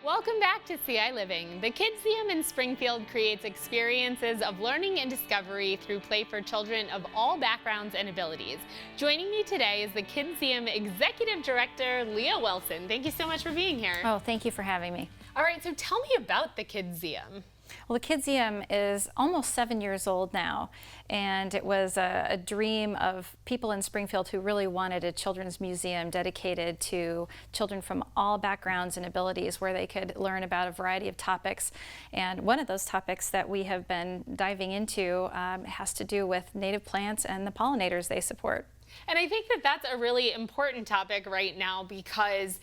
Welcome back to ciLiving. The Kidzeum in Springfield creates experiences of learning and discovery through play for children of all backgrounds and abilities. Joining me today is the Kidzeum Executive Director, Leah Wilson. Thank you so much for being here. Oh, thank you for having me. All right, so tell me about the Kidzeum. Well, the Kidzeum is almost 7 years old now, and it was a dream of people in Springfield who really wanted a children's museum dedicated to children from all backgrounds and abilities, where they could learn about a variety of topics. And one of those topics that we have been diving into has to do with native plants and the pollinators they support. And I think that that's a really important topic right now, because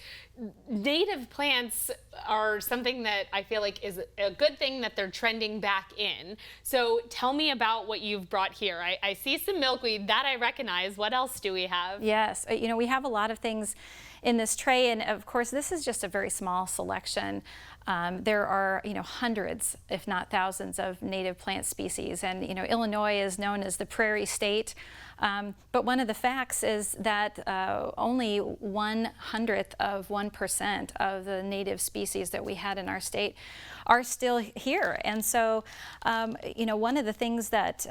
native plants are something that I feel like is a good thing that they're trending back in. So tell me about what you've brought here. I see some milkweed that I recognize. What else do we have? Yes, you know, we have a lot of things in this tray, and of course this is just a very small selection. There are, hundreds, if not thousands, of native plant species, and Illinois is known as the prairie state. But one of the facts is that only 1/100th of 1% of the native species that we had in our state are still here. And so, one of the things that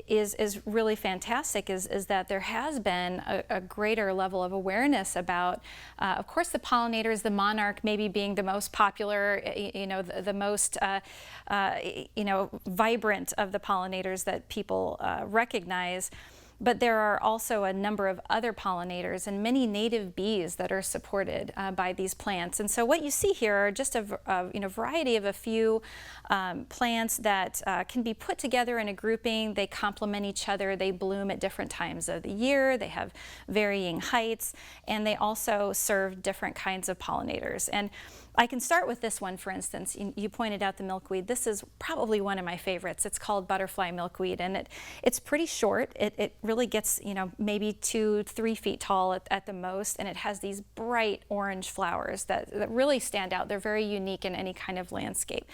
is really fantastic is that there has been a greater level of awareness about, of course, the pollinators, the monarch maybe being the most popular, the most, vibrant of the pollinators that people recognize. But there are also a number of other pollinators and many native bees that are supported by these plants. And so what you see here are just a variety of a few plants that can be put together in a grouping. They complement each other. They bloom at different times of the year. They have varying heights, and they also serve different kinds of pollinators. And I can start with this one, for instance. You pointed out the milkweed. This is probably one of my favorites. It's called butterfly milkweed, and it's pretty short. It really gets, maybe 2-3 feet tall at the most, and it has these bright orange flowers that really stand out. They're very unique in any kind of landscape.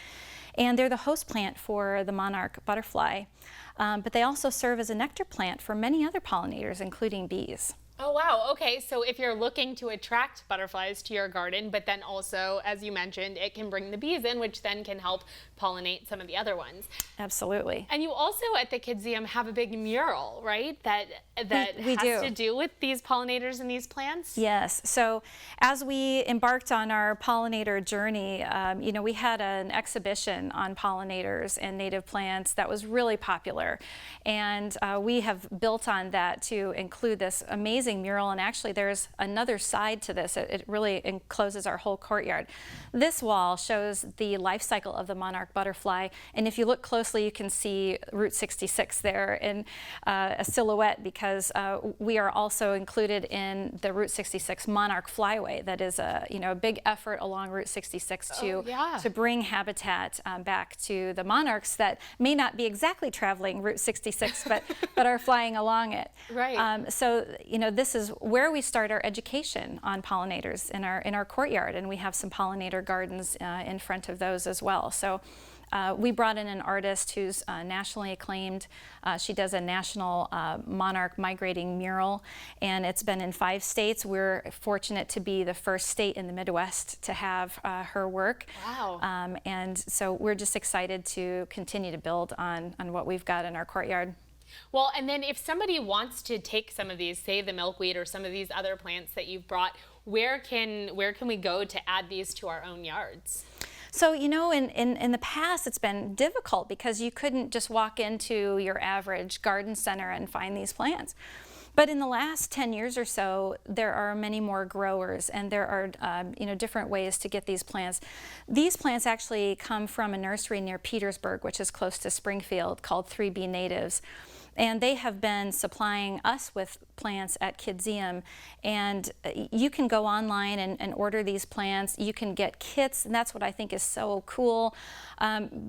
And they're the host plant for the monarch butterfly, but they also serve as a nectar plant for many other pollinators, including bees. Oh, wow. Okay, so if you're looking to attract butterflies to your garden, but then also, as you mentioned, it can bring the bees in, which then can help pollinate some of the other ones. Absolutely. And you also at the Kidzeum have a big mural, right? That we has to do with these pollinators and these plants? Yes. So as we embarked on our pollinator journey, we had an exhibition on pollinators and native plants that was really popular. And we have built on that to include this amazing mural, and actually there's another side to this. It really encloses our whole courtyard. This wall shows the life cycle of the monarch butterfly, and if you look closely you can see Route 66 there in a silhouette, because we are also included in the Route 66 Monarch Flyway. That is a big effort along Route 66 to bring habitat back to the monarchs that may not be exactly traveling Route 66 but are flying along it. Right. So this is where we start our education on pollinators in our courtyard, and we have some pollinator gardens in front of those as well. So we brought in an artist who's nationally acclaimed. She does a national monarch migrating mural, and it's been in 5 states. We're fortunate to be the first state in the Midwest to have her work. Wow. And so we're just excited to continue to build on what we've got in our courtyard. Well, and then if somebody wants to take some of these, say the milkweed or some of these other plants that you've brought, where can we go to add these to our own yards? So, in the past it's been difficult because you couldn't just walk into your average garden center and find these plants. But in the last 10 years or so, there are many more growers, and there are different ways to get these plants. These plants actually come from a nursery near Petersburg, which is close to Springfield, called 3B Natives. And they have been supplying us with plants at Kidzeum. And you can go online and order these plants. You can get kits, and that's what I think is so cool,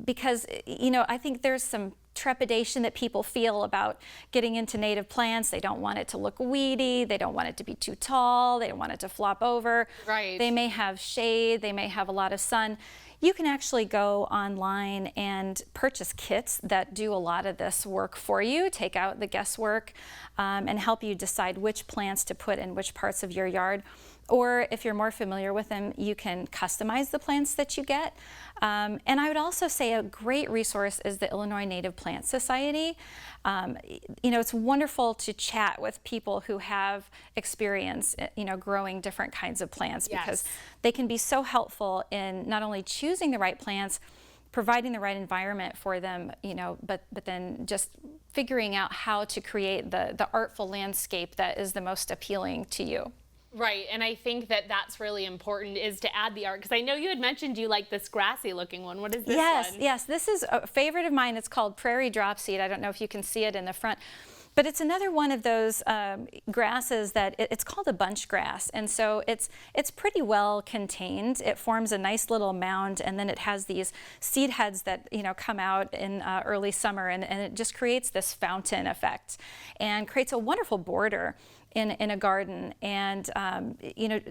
because I think there's some trepidation that people feel about getting into native plants. They don't want it to look weedy. They don't want it to be too tall. They don't want it to flop over. Right. They may have shade. They may have a lot of sun. You can actually go online and purchase kits that do a lot of this work for you, take out the guesswork, and help you decide which plants to put in which parts of your yard. Or if you're more familiar with them, you can customize the plants that you get. And I would also say a great resource is the Illinois Native Plant Society. It's wonderful to chat with people who have experience, growing different kinds of plants, because they can be so helpful in not only choosing the right plants, providing the right environment for them, but then just figuring out how to create the artful landscape that is the most appealing to you. Right, and I think that that's really important, is to add the art, because I know you had mentioned you like this grassy looking one. What is this one? Yes, this is a favorite of mine. It's called Prairie Dropseed. I don't know if you can see it in the front, but it's another one of those grasses that it's called a bunch grass, and so it's pretty well contained. It forms a nice little mound, and then it has these seed heads that come out in early summer, and it just creates this fountain effect and creates a wonderful border in a garden, and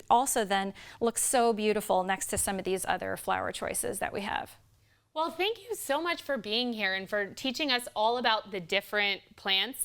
also then looks so beautiful next to some of these other flower choices that we have. Well, thank you so much for being here and for teaching us all about the different plants.